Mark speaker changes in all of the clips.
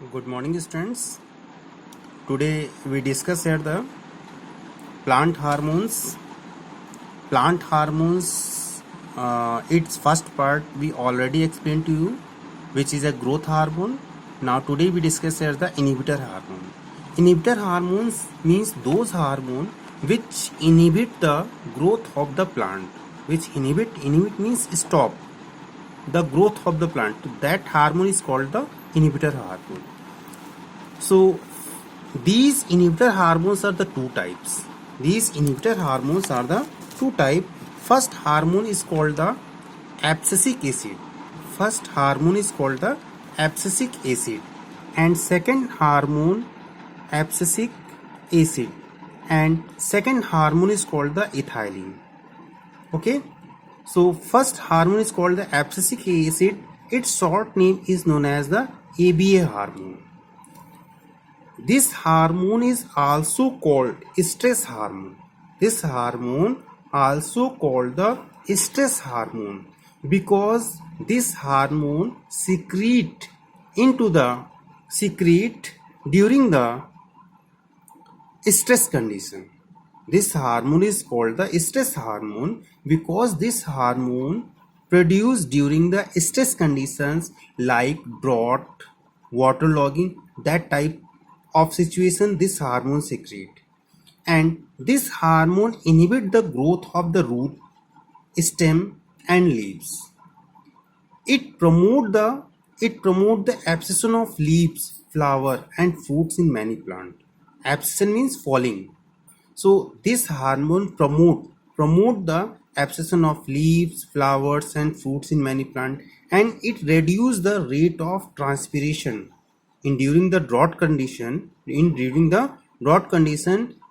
Speaker 1: Good morning, students. Today we discuss here the plant hormones. Plant hormones. Its first part we already explained to you, which is a growth hormone. Now today we discuss here the inhibitor hormone. Inhibitor hormones means those hormones which inhibit the growth of the plant. Which inhibit means stop the growth of the plant. That hormone is called the inhibitor hormone. So these inhibitor hormones are the two types. These inhibitor hormones are the two types. First hormone is called the abscisic acid. First hormone is called the abscisic acid, and second hormone abscisic acid, and second hormone is called the ethylene. Okay. So first hormone is called the abscisic acid. Its short name is known as the ABA hormone. This hormone is also called stress hormone. This hormone also called the stress hormone because this hormone secrete during the stress condition. This hormone is called the stress hormone because this hormone produced during the stress conditions like drought, waterlogging, that type of situation this hormone secrete, and this hormone inhibit the growth of the root, stem and leaves. It promote the abscission of leaves, flower and fruits in many plants. Abscission means falling. So this hormone promote the abscission of leaves, flowers and fruits in many plants, and it reduce the rate of transpiration during the drought condition.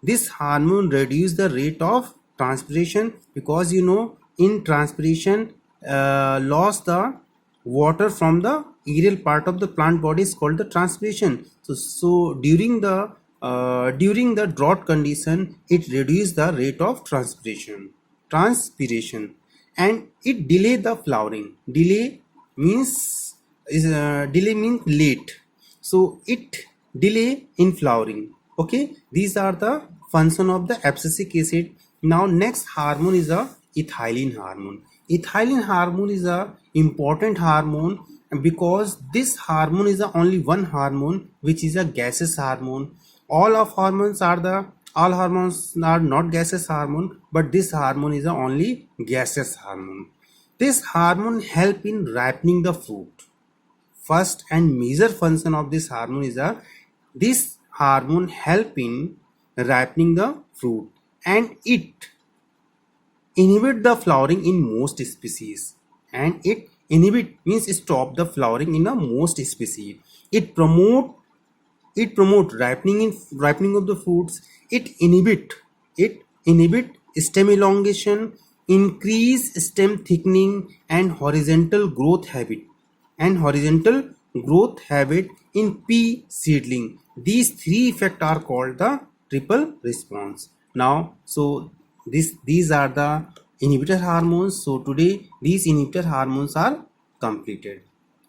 Speaker 1: This hormone reduce the rate of transpiration because in transpiration loss the water from the aerial part of the plant body is called the transpiration. So during the drought condition it reduce the rate of transpiration, and it delay the flowering. Delay means late. So it delay in flowering. Okay, these are the function of the abscisic acid. Now next hormone is a ethylene hormone. Ethylene hormone is a important hormone because this hormone is the only one hormone which is a gaseous hormone. All hormones are not gaseous hormone, but this hormone is the only gaseous hormone. This hormone help in ripening the fruit. First and major function of this hormone is this hormone help in ripening the fruit, and it inhibit the flowering in most species. And it inhibit means stop the flowering in the most species. It promote ripening of the fruits. It inhibit stem elongation, increase stem thickening and horizontal growth habit in pea seedling. These three effects are called the triple response. Now, so these are the inhibitor hormones. So today these inhibitor hormones are completed.